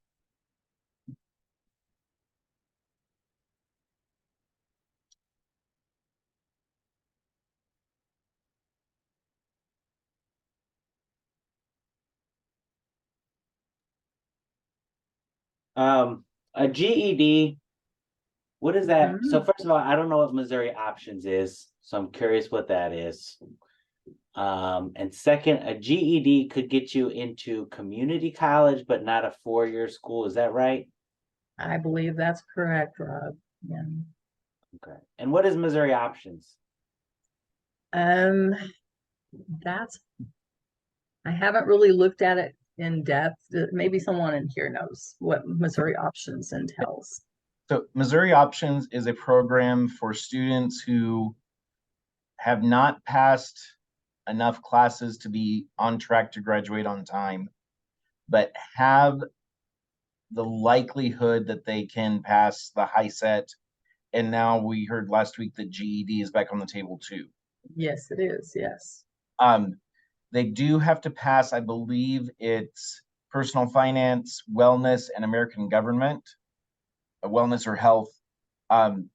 A GED, what is that? So first of all, I don't know what Missouri Options is, so I'm curious what that is. And second, a GED could get you into community college, but not a 4-year school. Is that right? I believe that's correct, Rob. Yeah. Okay. And what is Missouri options? Um, that's, I haven't really looked at it in depth. Maybe someone in here knows what Missouri options entails. So Missouri Options is a program for students who have not passed enough classes to be on track to graduate on time, but have the likelihood that they can pass the high set. And now we heard last week that GED is back on the table too. Yes, it is. Yes. They do have to pass, I believe it's personal finance, wellness, and American government, wellness or health. And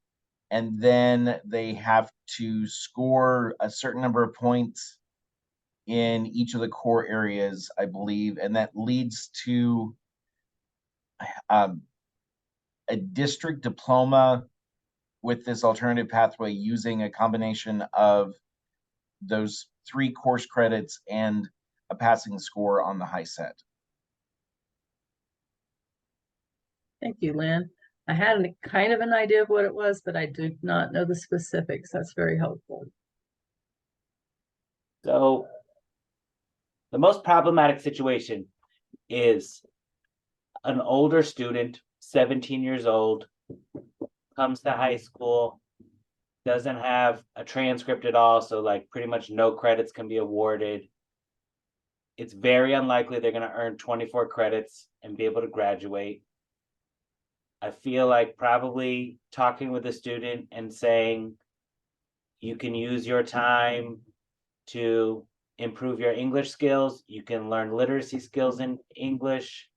then they have to score a certain number of points in each of the core areas, I believe, and that leads to a district diploma with this alternative pathway using a combination of those 3 course credits and a passing score on the high set. Thank you, Lynn. I had kind of an idea of what it was, but I do not know the specifics. That's very helpful. So the most problematic situation is an older student, 17 years old, comes to high school, doesn't have a transcript at all, so like pretty much no credits can be awarded. It's very unlikely they're going to earn 24 credits and be able to graduate. I feel like probably talking with the student and saying you can use your time to improve your English skills, you can learn literacy skills in English,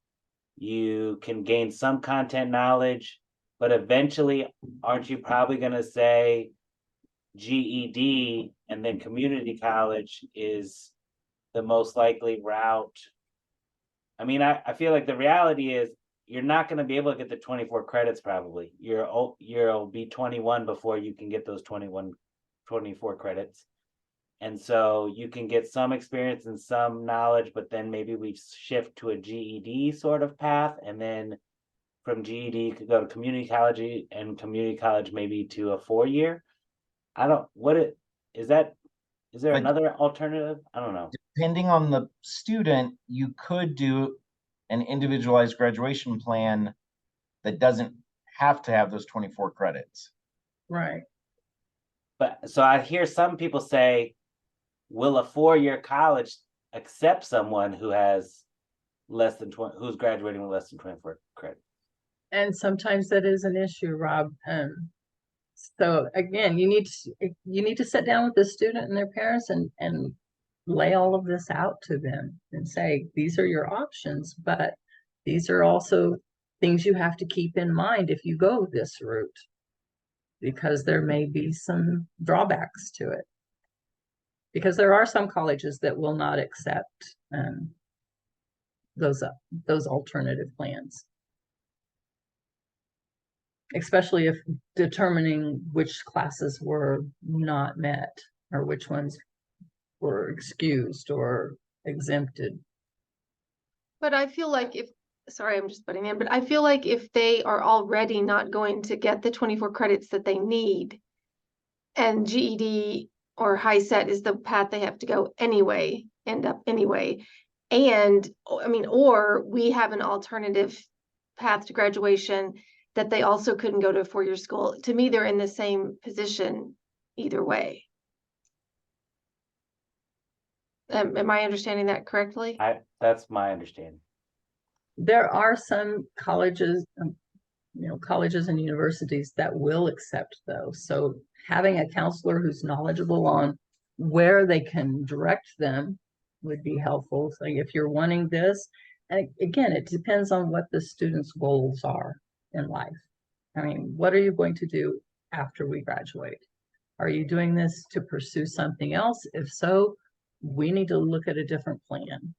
you can gain some content knowledge, but eventually, aren't you probably going to say GED and then community college is the most likely route? I mean, I feel like the reality is you're not going to be able to get the 24 credits probably. You'll be 21 before you can get those 24 credits. And so you can get some experience and some knowledge, but then maybe we shift to a GED sort of path. And then from GED, you could go to community college, and community college maybe to a 4-year. Is there But another alternative? I don't know. depending on the student, you could do an individualized graduation plan that doesn't have to have those 24 credits. Right. But so I hear some people say, will a 4-year college accept someone who has less than 20, who's graduating with less than 24 credits? And sometimes that is an issue, Rob. So again, you need to sit down with the student and their parents and lay all of this out to them and say, these are your options, but these are also things you have to keep in mind if you go this route, because there may be some drawbacks to it. Because there are some colleges that will not accept those alternative plans, especially if determining which classes were not met or which ones were excused or exempted. But I feel like sorry, I'm just butting in, but I feel like if they are already not going to get the 24 credits that they need, and GED or high set is the path they have to go anyway, end up anyway. And I mean, or we have an alternative path to graduation that they also couldn't go to a 4-year school. To me, they're in the same position either way. Am I understanding that correctly? That's my understanding. There are some colleges, colleges and universities that will accept those. So having a counselor who's knowledgeable on where they can direct them would be helpful. So if you're wanting this, and again, it depends on what the student's goals are in life. I mean, what are you going to do after we graduate? Are you doing this to pursue something else? If so, we need to look at a different plan.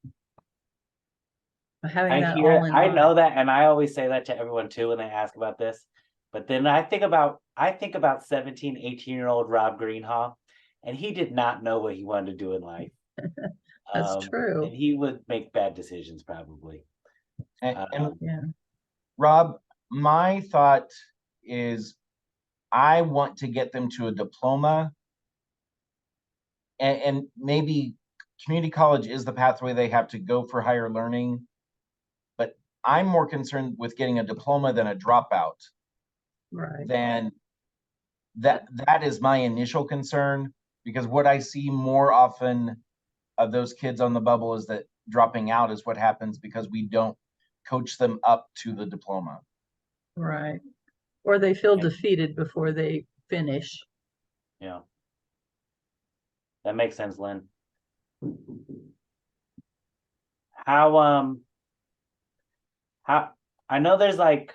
Having that all in I mind. know that, and I always say that to everyone too when they ask about this. But then I think about 17, 18-year-old Rob Greenhaw, and he did not know what he wanted to do in life. That's true. And he would make bad decisions probably. And Yeah. Rob, my thought is I want to get them to a diploma, and maybe community college is the pathway they have to go for higher learning. But I'm more concerned with getting a diploma than a dropout. Right. Then that is my initial concern, because what I see more often of those kids on the bubble is that dropping out is what happens because we don't coach them up to the diploma. Right. Or they feel Yeah. defeated before they finish. Yeah. That makes sense, Lynn. How I know there's like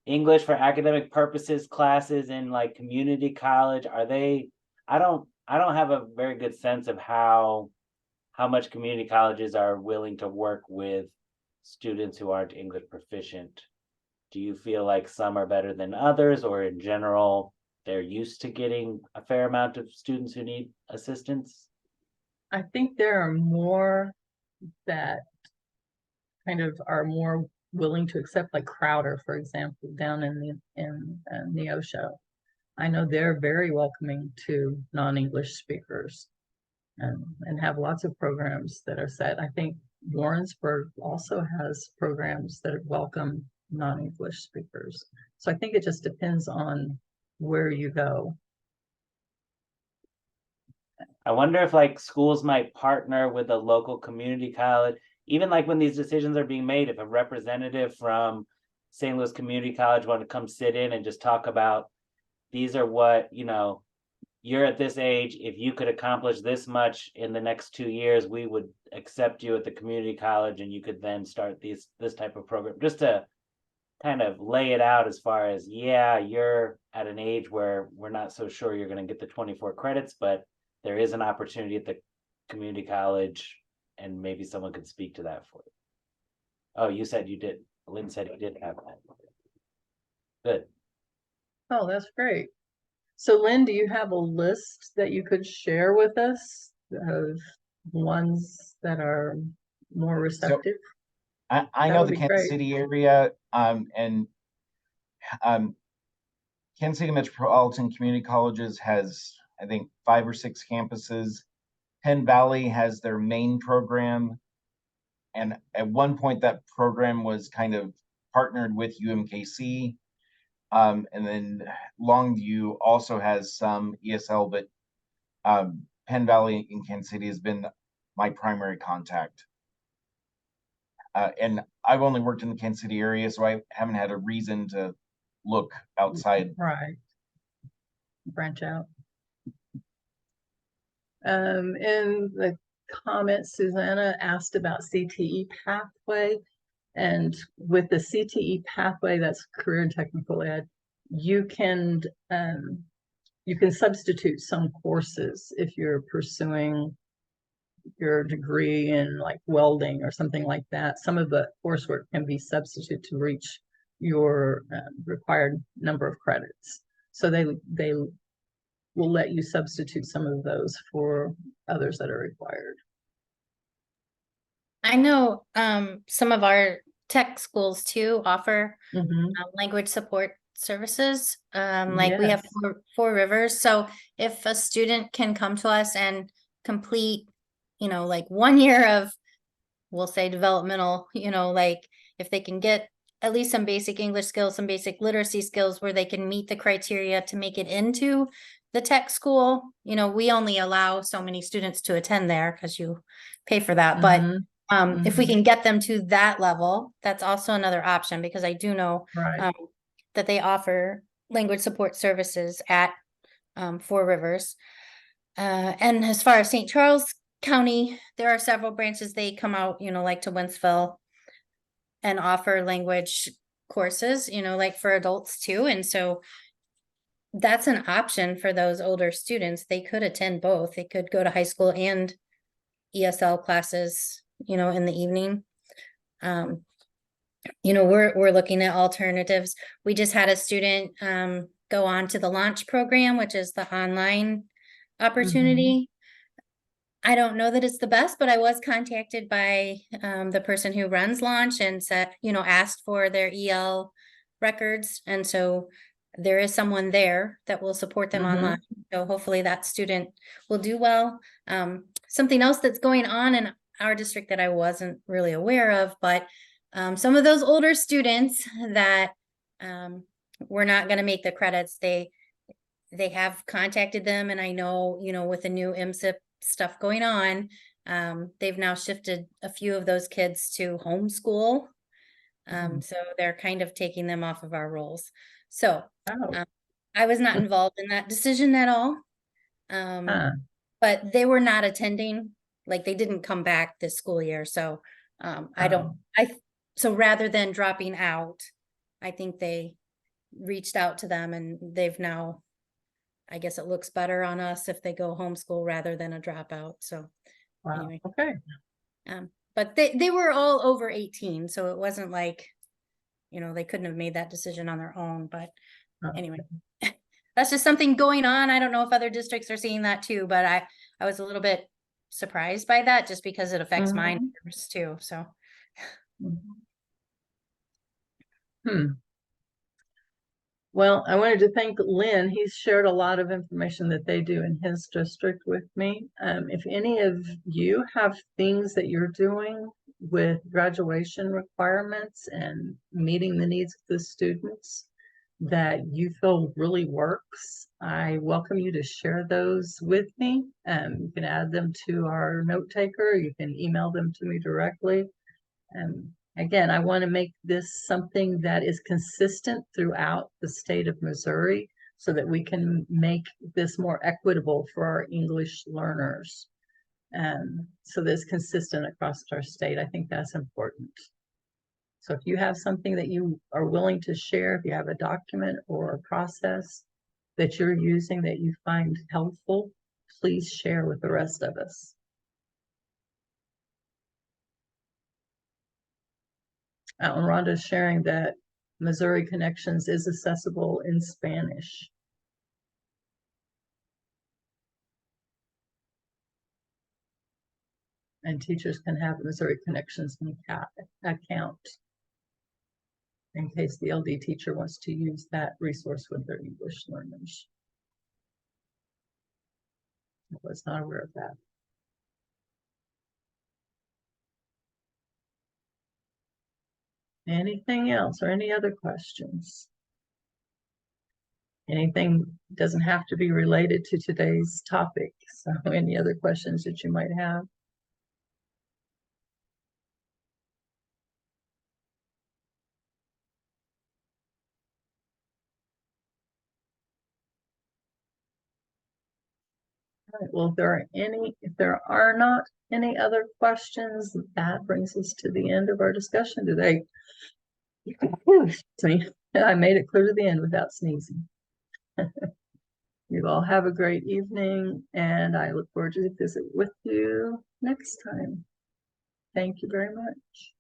English for academic purposes classes in like community college. Are they, I don't have a very good sense of how much community colleges are willing to work with students who aren't English proficient. Do you feel like some are better than others, or in general, they're used to getting a fair amount of students who need assistance? I think there are more that kind of are more willing to accept, like Crowder, for example, down in Neosho. I know they're very welcoming to non-English speakers and have lots of programs that are set. I think Warrensburg also has programs that welcome non-English speakers. So I think it just depends on where you go. I wonder if like schools might partner with a local community college, even like when these decisions are being made, if a representative from St. Louis Community College wanted to come sit in and just talk about, these are what, you know, you're at this age, if you could accomplish this much in the next 2 years, we would accept you at the community college and you could then start this type of program, just to kind of lay it out as far as, yeah, you're at an age where we're not so sure you're going to get the 24 credits, but there is an opportunity at the community college, and maybe someone could speak to that for you. Oh, you said you did. Lynn said you did have that. Good. Oh, that's great. So Lynn, do you have a list that you could share with us of ones that are more receptive? I That know would the be Kansas great. City area, and Kansas City Metropolitan Community Colleges has, I think, 5 or 6 campuses. Penn Valley has their main program, and at one point that program was kind of partnered with UMKC. And then Longview also has some ESL, but Penn Valley in Kansas City has been my primary contact. And I've only worked in the Kansas City area, so I haven't had a reason to look outside. Right. Branch out. In the comments, Susanna asked about CTE pathway. And with the CTE pathway, that's career and technical ed, you can substitute some courses if you're pursuing your degree in like welding or something like that. Some of the coursework can be substituted to reach your required number of credits. So they will let you substitute some of those for others that are required. I know some of our tech schools too offer language support services. Like we have Yes. Four Rivers. So if a student can come to us and complete, you know, like 1 year of, we'll say developmental, you know, like if they can get at least some basic English skills, some basic literacy skills where they can meet the criteria to make it into the tech school, you know, we only allow so many students to attend there because you pay for that. But if we can get them to that level, that's also another option, because I do know Right. that they offer language support services at Four Rivers. And as far as St. Charles County, there are several branches. They come out, you know, like to Wentzville and offer language courses, you know, like for adults too. And so that's an option for those older students. They could attend both. They could go to high school and ESL classes, you know, in the evening. You know, we're looking at alternatives. We just had a student go on to the launch program, which is the online opportunity. I don't know that it's the best, but I was contacted by the person who runs Launch and said, asked for their EL records. And so there is someone there that will support them online. So hopefully that student will do well. Something else that's going on in our district that I wasn't really aware of, but some of those older students that were not going to make the credits, they have contacted them. And I know, with the new MSIP stuff going on, they've now shifted a few of those kids to homeschool. So they're kind of taking them off of our rolls. So I was not involved in that decision at all. But they were not attending, like they didn't come back this school year. So so rather than dropping out, I think they reached out to them and they've now, I guess it looks better on us if they go homeschool rather than a dropout. So anyway. Okay. But they were all over 18. So it wasn't like, they couldn't have made that decision on their own. But anyway, that's just something going on. I don't know if other districts are seeing that too, but I was a little bit surprised by that just because it affects my numbers too. So. Well, I wanted to thank Lynn. He's shared a lot of information that they do in his district with me. If any of you have things that you're doing with graduation requirements and meeting the needs of the students that you feel really works, I welcome you to share those with me. You can add them to our note taker. You can email them to me directly. Again, I want to make this something that is consistent throughout the state of Missouri so that we can make this more equitable for our English learners. So that it's consistent across our state. I think that's important. So if you have something that you are willing to share, if you have a document or a process that you're using that you find helpful, please share with the rest of us. And Rhonda's sharing that Missouri Connections is accessible in Spanish. And teachers can have Missouri Connections account in case the LD teacher wants to use that resource with their English learners. I was not aware of that. Anything else or any other questions? Anything doesn't have to be related to today's topic. So any other questions that you might have? All right, well, if there are not any other questions, that brings us to the end of our discussion today. Excuse me. I made it clear to the end without sneezing. You all have a great evening, and I look forward to visit with you next time. Thank you very much.